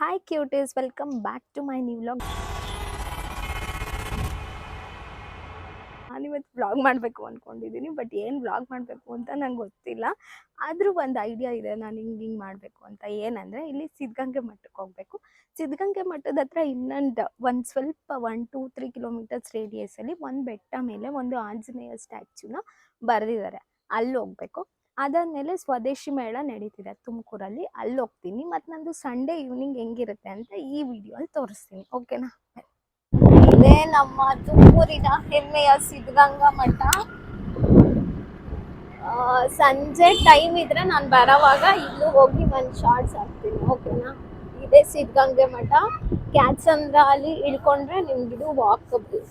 Hi cuties, welcome back to my new vlog. ನಾನಿವತ್ತು vlog ಮಾಡಬೇಕು ಅಂದ್ಕೊಂಡಿದ್ದೀನಿ, ಬಟ್ ಏನು ವ್ಲಾಗ್ ಮಾಡಬೇಕು ಅಂತ ನಂಗೆ ಗೊತ್ತಿಲ್ಲ. ಆದರೂ ಒಂದು ಐಡಿಯಾ ಇದೆ, ನಾನು ಹಿಂಗೆ ಮಾಡಬೇಕು ಅಂತ. ಏನಂದರೆ, ಇಲ್ಲಿ ಸಿದ್ಧಗಂಗೆ ಮಠಕ್ಕೆ ಹೋಗಬೇಕು. ಸಿದ್ಧಗಂಗೆ ಮಠದ ಹತ್ರ ಇನ್ನೊಂದು ಸ್ವಲ್ಪ 1-2-3 ಕಿಲೋಮೀಟರ್ಸ್ ರೇಡಿಯಸಲ್ಲಿ ಒಂದು ಬೆಟ್ಟ ಮೇಲೆ ಒಂದು ಆಂಜನೇಯ ಸ್ಟ್ಯಾಚ್ಯೂನ ಬರೆದಿದ್ದಾರೆ. ಅಲ್ಲಿ ಹೋಗಬೇಕು. ಅದಾದಮೇಲೆ ಸ್ವದೇಶಿ ಮೇಳ ನಡೀತಿದೆ ತುಮಕೂರಲ್ಲಿ, ಅಲ್ಲಿ ಹೋಗ್ತೀನಿ. ಮತ್ತು ನಂದು ಸಂಡೇ ಈವ್ನಿಂಗ್ ಹೆಂಗಿರುತ್ತೆ ಅಂತ ಈ ವಿಡಿಯೋಲ್ಲಿ ತೋರಿಸ್ತೀನಿ, ಓಕೆನಾ? ಇದೇ ನಮ್ಮ ತುಮಕೂರಿನ ಹೆಮ್ಮೆಯ ಸಿದ್ಧಗಂಗಾ ಮಠ. ಸಂಜೆ ಟೈಮ್ ಇದ್ರೆ ನಾನು ಬರೋವಾಗ ಇಲ್ಲೂ ಹೋಗಿ ಒಂದು ಶಾರ್ಟ್ಸ್ ಹಾಕ್ತೀನಿ, ಓಕೆನಾ? ಇದೇ ಸಿದ್ಧಗಂಗೆ ಮಠ. ಕ್ಯಾತ್ಸಂದ್ರ ಅಲ್ಲಿ ಇಳ್ಕೊಂಡ್ರೆ ನಿಮ್ಗಿದು ವಾಕಬಲ್.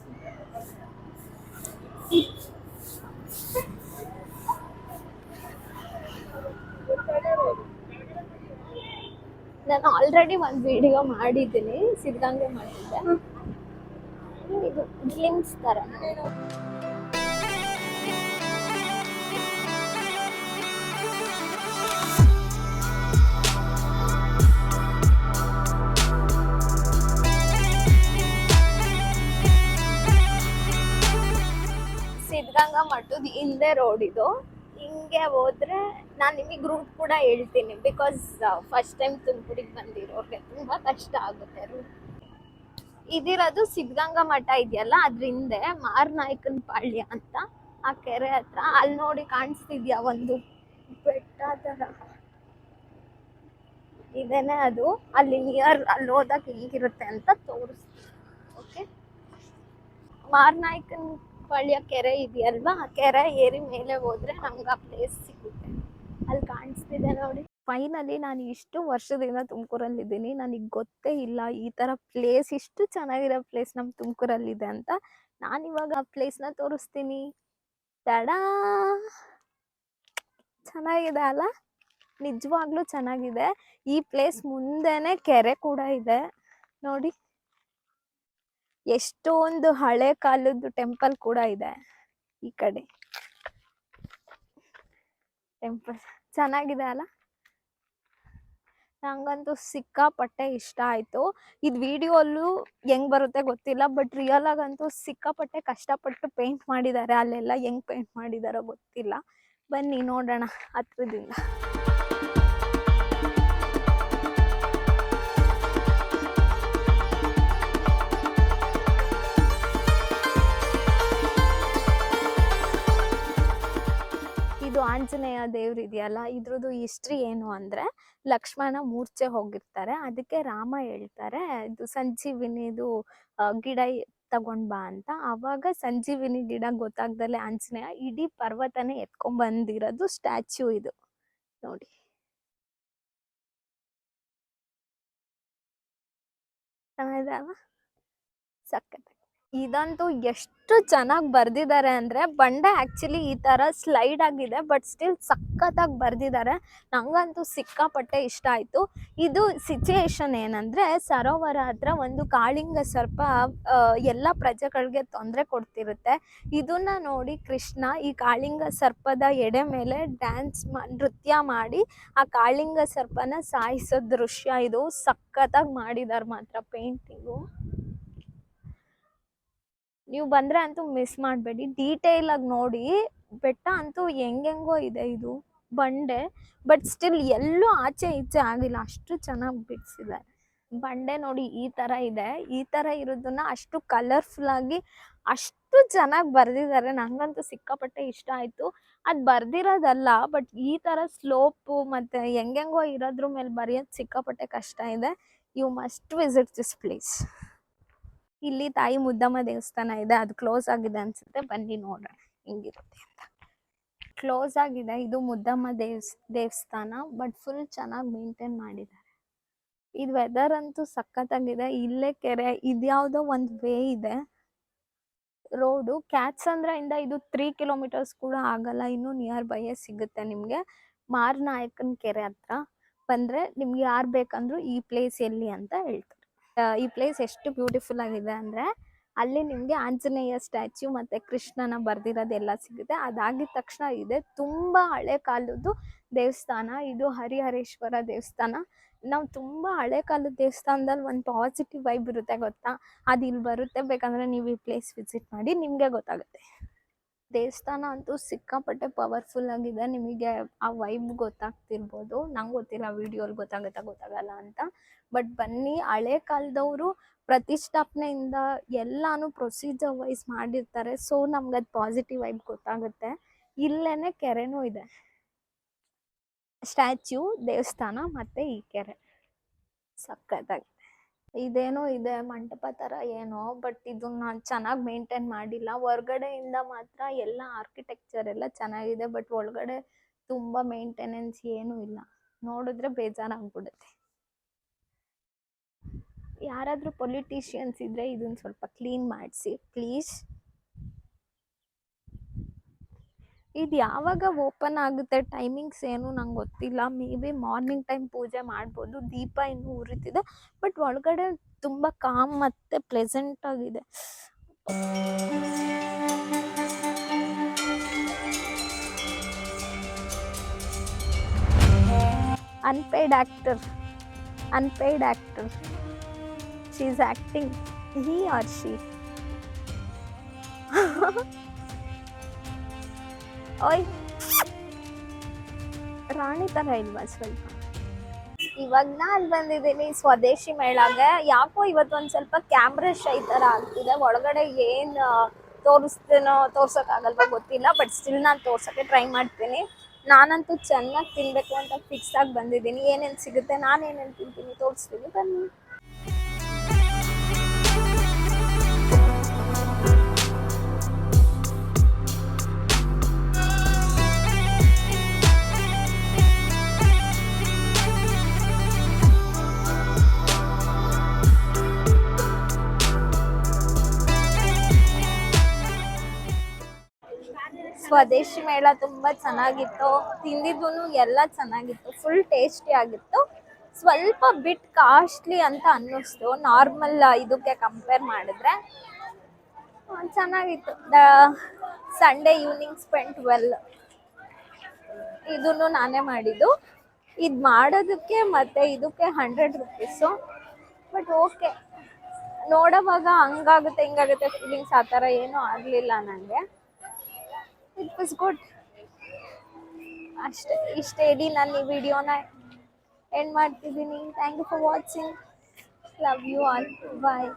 ನಾನು ಆಲ್ರೆಡಿ ಒಂದು ವಿಡಿಯೋ ಮಾಡಿದ್ದೀನಿ ಸಿದ್ಧಗಂಗೆ ಮಠದ. ಇದು ಗ್ಲಿಮ್ಸ್ ಥರ. ಸಿದ್ಧಗಂಗಾ ಮಠದ ಹಿಂದೆ ರೋಡ್ ಇದು. ಹಿಂಗೆ ಹೋದ್ರೆ ನಾನು ನಿಮಗೆ ರೂಟ್ ಕೂಡ ಹೇಳ್ತೀನಿ, ಬಿಕಾಸ್ ಫಸ್ಟ್ ಟೈಮ್ ತುಮಕೂರಿಗೆ ಬಂದಿರೋರಿಗೆ ತುಂಬ ಕಷ್ಟ ಆಗುತ್ತೆ ರೂಟ್. ಇದಿರೋದು ಸಿದ್ಧಗಂಗಾ ಮಠ ಇದೆಯಲ್ಲ, ಅದ್ರ ಹಿಂದೆ ಮಾರನಾಯಕನ ಪಾಳ್ಯ ಅಂತ, ಆ ಕೆರೆ ಹತ್ರ. ಅಲ್ಲಿ ನೋಡಿ ಕಾಣಿಸ್ತಿದ್ಯಾ ಒಂದು ಬೆಟ್ಟ ಥರ, ಇದೇನೆ ಅದು. ಅಲ್ಲಿ ನಿಯರ್ ಅಲ್ಲಿ ಹೋದಾಗ ಹೆಂಗಿರುತ್ತೆ ಅಂತ ತೋರಿಸ್ತೀನಿ, ಓಕೆ? ಮಾರನಾಯಕನ ಪಾಳ್ಯ ಕೆರೆ ಇದೆಯಲ್ವಾ, ಆ ಕೆರೆ ಏರಿ ಮೇಲೆ ಹೋದ್ರೆ ನಮ್ಗೆ ಆ ಪ್ಲೇಸ್ ಸಿಗುತ್ತೆ. ಅಲ್ಲಿ ಕಾಣಿಸ್ತಿದೆ ನೋಡಿ. ಫೈನಲಿ ನಾನು ಇಷ್ಟು ವರ್ಷದಿಂದ ತುಮಕೂರಲ್ಲಿದ್ದೀನಿ, ನನಗೆ ಗೊತ್ತೇ ಇಲ್ಲ ಈ ಥರ ಪ್ಲೇಸ್, ಇಷ್ಟು ಚೆನ್ನಾಗಿರೋ ಪ್ಲೇಸ್ ನಮ್ಮ ತುಮಕೂರಲ್ಲಿದೆ ಅಂತ. ನಾನಿವಾಗ ಆ ಪ್ಲೇಸ್ನ ತೋರಿಸ್ತೀನಿ. ತಡಾ, ಚೆನ್ನಾಗಿದೆ ಅಲ್ಲ? ನಿಜವಾಗ್ಲೂ ಚೆನ್ನಾಗಿದೆ. ಈ ಪ್ಲೇಸ್ ಮುಂದೆನೆ ಕೆರೆ ಕೂಡ ಇದೆ ನೋಡಿ. ಎಷ್ಟೊಂದು ಹಳೆ ಕಾಲದ್ದು ಟೆಂಪಲ್ ಕೂಡ ಇದೆ ಈ ಕಡೆ. ಟೆಂಪಲ್ ಚೆನ್ನಾಗಿದೆ ಅಲ್ಲ? ನಂಗಂತೂ ಸಿಕ್ಕಾಪಟ್ಟೆ ಇಷ್ಟ ಆಯಿತು. ಇದು ವಿಡಿಯೋಲ್ಲೂ ಹೆಂಗೆ ಬರುತ್ತೆ ಗೊತ್ತಿಲ್ಲ, ಬಟ್ ರಿಯಲ್ ಆಗಂತೂ ಸಿಕ್ಕಾಪಟ್ಟೆ ಕಷ್ಟಪಟ್ಟು ಪೇಂಟ್ ಮಾಡಿದ್ದಾರೆ. ಅಲ್ಲೆಲ್ಲ ಹೆಂಗೆ ಪೇಂಟ್ ಮಾಡಿದಾರೋ ಗೊತ್ತಿಲ್ಲ. ಬನ್ನಿ ನೋಡೋಣ ಹತ್ರದಿಂದ. ಇದು ಆಂಜನೇಯ ದೇವ್ರು ಇದೆಯಲ್ಲ, ಇದ್ರದ್ದು ಹಿಸ್ಟ್ರಿ ಏನು ಅಂದರೆ, ಲಕ್ಷ್ಮಣ ಮೂರ್ಛೆ ಹೋಗಿರ್ತಾರೆ. ಅದಕ್ಕೆ ರಾಮ ಹೇಳ್ತಾರೆ ಇದು ಸಂಜೀವಿನಿದು ಗಿಡ ತಗೊಂಡ್ ಬಾ ಅಂತ. ಆವಾಗ ಸಂಜೀವಿನಿ ಗಿಡ ಗೊತ್ತಾಗ್ದಲೆ ಆಂಜನೇಯ ಇಡೀ ಪರ್ವತನೇ ಎತ್ಕೊಂಡ್ ಬಂದಿರೋದು ಸ್ಟ್ಯಾಚ್ಯೂ ಇದು ನೋಡಿ. ಚೆನ್ನಾಗಿದೆ ಅಲ್ವಾ? ಸಖತ್. ಇದಂತೂ ಎಷ್ಟು ಚೆನ್ನಾಗಿ ಬರ್ದಿದ್ದಾರೆ ಅಂದರೆ, ಬಂಡೆ ಆ್ಯಕ್ಚುಲಿ ಈ ಥರ ಸ್ಲೈಡ್ ಆಗಿದೆ, ಬಟ್ ಸ್ಟಿಲ್ ಸಖತ್ತಾಗಿ ಬರ್ದಿದ್ದಾರೆ. ನನಗಂತೂ ಸಿಕ್ಕಾಪಟ್ಟೆ ಇಷ್ಟ ಆಯಿತು. ಇದು ಸಿಚುಯೇಷನ್ ಏನಂದರೆ, ಸರೋವರ ಹತ್ರ ಒಂದು ಕಾಳಿಂಗ ಸರ್ಪ ಎಲ್ಲ ಪ್ರಜೆಗಳಿಗೆ ತೊಂದರೆ ಕೊಡ್ತಿರುತ್ತೆ. ಇದನ್ನು ನೋಡಿ ಕೃಷ್ಣ ಈ ಕಾಳಿಂಗ ಸರ್ಪದ ಎಡೆ ಮೇಲೆ ನೃತ್ಯ ಮಾಡಿ ಆ ಕಾಳಿಂಗ ಸರ್ಪನ ಸಾಯಿಸೋ ದೃಶ್ಯ ಇದು. ಸಖತ್ತಾಗಿ ಮಾಡಿದ್ದಾರೆ ಮಾತ್ರ ಪೇಂಟಿಂಗು. ನೀವು ಬಂದರೆ ಅಂತೂ ಮಿಸ್ ಮಾಡಬೇಡಿ, ಡೀಟೇಲಾಗಿ ನೋಡಿ. ಬೆಟ್ಟ ಅಂತೂ ಹೆಂಗೆಂಗೋ ಇದೆ ಇದು ಬಂಡೆ, ಬಟ್ ಸ್ಟಿಲ್ ಎಲ್ಲೂ ಆಚೆ ಈಚೆ ಆಗಿಲ್ಲ, ಅಷ್ಟು ಚೆನ್ನಾಗಿ ಬಿಡಿಸಿದ್ದಾರೆ. ಬಂಡೆ ನೋಡಿ ಈ ಥರ ಇದೆ. ಈ ಥರ ಇರೋದನ್ನ ಅಷ್ಟು ಕಲರ್ಫುಲ್ಲಾಗಿ ಅಷ್ಟು ಚೆನ್ನಾಗಿ ಬರೆದಿದ್ದಾರೆ. ನನಗಂತೂ ಸಿಕ್ಕಾಪಟ್ಟೆ ಇಷ್ಟ ಆಯಿತು. ಅದು ಬರ್ದಿರೋದಲ್ಲ, ಬಟ್ ಈ ಥರ ಸ್ಲೋಪು ಮತ್ತು ಹೆಂಗೆಂಗೋ ಇರೋದ್ರ ಮೇಲೆ ಬರೆಯೋದು ಸಿಕ್ಕಾಪಟ್ಟೆ ಕಷ್ಟ ಇದೆ. You must visit this place. ಇಲ್ಲಿ ತಾಯಿ ಮುದ್ದಮ್ಮ ದೇವಸ್ಥಾನ ಇದೆ, ಅದು ಕ್ಲೋಸ್ ಆಗಿದೆ ಅನ್ಸುತ್ತೆ. ಬನ್ನಿ ನೋಡೋಣ ಹೆಂಗಿರುತ್ತೆ ಅಂತ. ಕ್ಲೋಸ್ ಆಗಿದೆ ಇದು ಮುದ್ದಮ್ಮ ದೇವಸ್ಥಾನ, ಬಟ್ ಫುಲ್ ಚೆನ್ನಾಗಿ ಮೇಂಟೈನ್ ಮಾಡಿದ್ದಾರೆ. ಇದು ವೆದರ್ ಅಂತೂ ಸಖತ್ತಾಗಿದೆ. ಇಲ್ಲೇ ಕೆರೆ, ಇದ್ಯಾವುದೋ ಒಂದು ವೇ ಇದೆ, ರೋಡು. ಕ್ಯಾತ್ಸಂದ್ರದಿಂದ ಇದು 3 ಕಿಲೋಮೀಟರ್ಸ್ ಕೂಡ ಆಗಲ್ಲ, ಇನ್ನೂ ನಿಯರ್ ಬೈಯೇ ಸಿಗುತ್ತೆ ನಿಮಗೆ. ಮಾರನಾಯಕನ ಕೆರೆ ಹತ್ರ ಬಂದರೆ ನಿಮ್ಗೆ ಯಾರು ಬೇಕಂದ್ರೂ ಈ ಪ್ಲೇಸ್ ಎಲ್ಲಿ ಅಂತ ಹೇಳ್ತಾರೆ. ಈ ಪ್ಲೇಸ್ ಎಷ್ಟು ಬ್ಯೂಟಿಫುಲ್ ಆಗಿದೆ ಅಂದರೆ, ಅಲ್ಲಿ ನಿಮಗೆ ಆಂಜನೇಯ ಸ್ಟ್ಯಾಚ್ಯೂ ಮತ್ತು ಕೃಷ್ಣನ ಬರ್ದಿರೋದೆಲ್ಲ ಸಿಗುತ್ತೆ. ಅದಾಗಿದ ತಕ್ಷಣ ಇದೆ ತುಂಬ ಹಳೆ ಕಾಲದ್ದು ದೇವಸ್ಥಾನ ಇದು, ಹರಿಹರೇಶ್ವರ ದೇವಸ್ಥಾನ. ನಾವು ತುಂಬ ಹಳೆ ಕಾಲದ ದೇವಸ್ಥಾನದಲ್ಲಿ ಒಂದು ಪಾಸಿಟಿವ್ ವೈಬ್ ಇರುತ್ತೆ ಗೊತ್ತಾ, ಅದು ಇಲ್ಲಿ ಬರುತ್ತೆ. ಬೇಕಂದರೆ ನೀವು ಈ ಪ್ಲೇಸ್ ವಿಸಿಟ್ ಮಾಡಿ, ನಿಮಗೆ ಗೊತ್ತಾಗುತ್ತೆ. ದೇವಸ್ಥಾನ ಅಂತೂ ಸಿಕ್ಕಾಪಟ್ಟೆ ಪವರ್ಫುಲ್ ಆಗಿದೆ. ನಿಮಗೆ ಆ ವೈಬ್ ಗೊತ್ತಾಗ್ತಿರ್ಬೋದು, ನಂಗೆ ಗೊತ್ತಿಲ್ಲ ವಿಡಿಯೋಲಿ ಗೊತ್ತಾಗಲ್ಲ ಅಂತ. ಬಟ್ ಬನ್ನಿ, ಹಳೆ ಕಾಲದವರು ಪ್ರತಿಷ್ಠಾಪನೆಯಿಂದ ಎಲ್ಲಾನು ಪ್ರೊಸೀಜರ್ ವೈಸ್ ಮಾಡಿರ್ತಾರೆ. ಸೊ ನಮ್ಗೆ ಅದು ಪಾಸಿಟಿವ್ ವೈಬ್ ಗೊತ್ತಾಗುತ್ತೆ. ಇಲ್ಲೇನೆ ಕೆರೆನೂ ಇದೆ, ಸ್ಟ್ಯಾಚ್ಯೂ, ದೇವಸ್ಥಾನ ಮತ್ತೆ ಈ ಕೆರೆ ಸಕ್ಕತ್ತಾಗಿ. ಇದೇನೋ ಇದೆ ಮಂಟಪ ಥರ ಏನೋ, ಬಟ್ ಇದನ್ನ ಚೆನ್ನಾಗಿ ಮೇಂಟೈನ್ ಮಾಡಿಲ್ಲ. ಹೊರ್ಗಡೆಯಿಂದ ಮಾತ್ರ ಎಲ್ಲ ಆರ್ಕಿಟೆಕ್ಚರ್ ಎಲ್ಲ ಚೆನ್ನಾಗಿದೆ, ಬಟ್ ಒಳಗಡೆ ತುಂಬ ಮೇಂಟೆನೆನ್ಸ್ ಏನೂ ಇಲ್ಲ. ನೋಡಿದ್ರೆ ಬೇಜಾರಾಗ್ಬಿಡುತ್ತೆ. ಯಾರಾದರೂ ಪೊಲಿಟಿಷಿಯನ್ಸ್ ಇದ್ದರೆ ಇದನ್ನು ಸ್ವಲ್ಪ ಕ್ಲೀನ್ ಮಾಡಿಸಿ ಪ್ಲೀಸ್. ಇದು ಯಾವಾಗ ಓಪನ್ ಆಗುತ್ತೆ ಟೈಮಿಂಗ್ಸ್ ಏನು ನಂಗೆ ಗೊತ್ತಿಲ್ಲ. ಮೇ ಬಿ ಮಾರ್ನಿಂಗ್ ಟೈಮ್ ಪೂಜೆ ಮಾಡ್ಬೋದು. ದೀಪ ಇನ್ನೂ ಉರಿತಿದೆ, ಬಟ್ ಒಳಗಡೆ ತುಂಬ ಕಾಮ್ ಮತ್ತು ಪ್ಲೆಸೆಂಟ್ ಆಗಿದೆ. Unpaid actor she is acting, he or she. ಓಯ್ ರಾಣಿ ಥರ ಇಲ್ವಾ ಸ್ವಲ್ಪ? ಇವಾಗ ನಾನು ಬಂದಿದ್ದೀನಿ ಸ್ವದೇಶಿ ಮೇಳಾಗೆ. ಯಾಕೋ ಇವತ್ತು ಒಂದು ಸ್ವಲ್ಪ ಕ್ಯಾಮ್ರಾ ಶೈ ಥರ ಆಗ್ತಿದೆ. ಒಳಗಡೆ ಏನು ತೋರ್ಸೋಕ್ಕಾಗಲ್ವೋ ಗೊತ್ತಿಲ್ಲ, ಬಟ್ ಸ್ಟಿಲ್ ನಾನು ತೋರ್ಸೋಕ್ಕೆ ಟ್ರೈ ಮಾಡ್ತೀನಿ. ನಾನಂತೂ ಚೆನ್ನಾಗಿ ತಿನ್ನಬೇಕು ಅಂತ ಫಿಕ್ಸ್ ಆಗಿ ಬಂದಿದ್ದೀನಿ. ಏನೇನು ಸಿಗುತ್ತೆ, ನಾನು ಏನೇನು ತಿಂತೀನಿ ತೋರಿಸ್ತೀನಿ ಬನ್ನಿ. ಸ್ವದೇಶಿ ಮೇಳ ತುಂಬ ಚೆನ್ನಾಗಿತ್ತು. ತಿಂದಿದ್ದು ಎಲ್ಲ ಚೆನ್ನಾಗಿತ್ತು, ಫುಲ್ ಟೇಸ್ಟಿ ಆಗಿತ್ತು. ಸ್ವಲ್ಪ ಬಿಟ್ ಕಾಸ್ಟ್ಲಿ ಅಂತ ಅನ್ನಿಸ್ತು ನಾರ್ಮಲ್ ಇದಕ್ಕೆ ಕಂಪೇರ್ ಮಾಡಿದ್ರೆ. ಚೆನ್ನಾಗಿತ್ತು. Sunday evening spent well. ಇದನ್ನು ನಾನೇ ಮಾಡಿದ್ದು. ಇದು ಮಾಡೋದಕ್ಕೆ ಮತ್ತು ಇದಕ್ಕೆ 100 ರೂಪೀಸು. ಬಟ್ ಓಕೆ, ನೋಡೋವಾಗ ಹಂಗಾಗುತ್ತೆ ಹಿಂಗಾಗುತ್ತೆ ಫೀಲಿಂಗ್ಸ್ ಆ ಥರ ಏನೂ ಆಗಲಿಲ್ಲ ನನಗೆ. It was good. ಅಷ್ಟೇ, ಇಷ್ಟೇ ಇಡೀ ನಾನು ಈ ವಿಡಿಯೋನ ಎಂಡ್ ಮಾಡ್ತಿದ್ದೀನಿ. Thank you for watching. Love you all. Bye.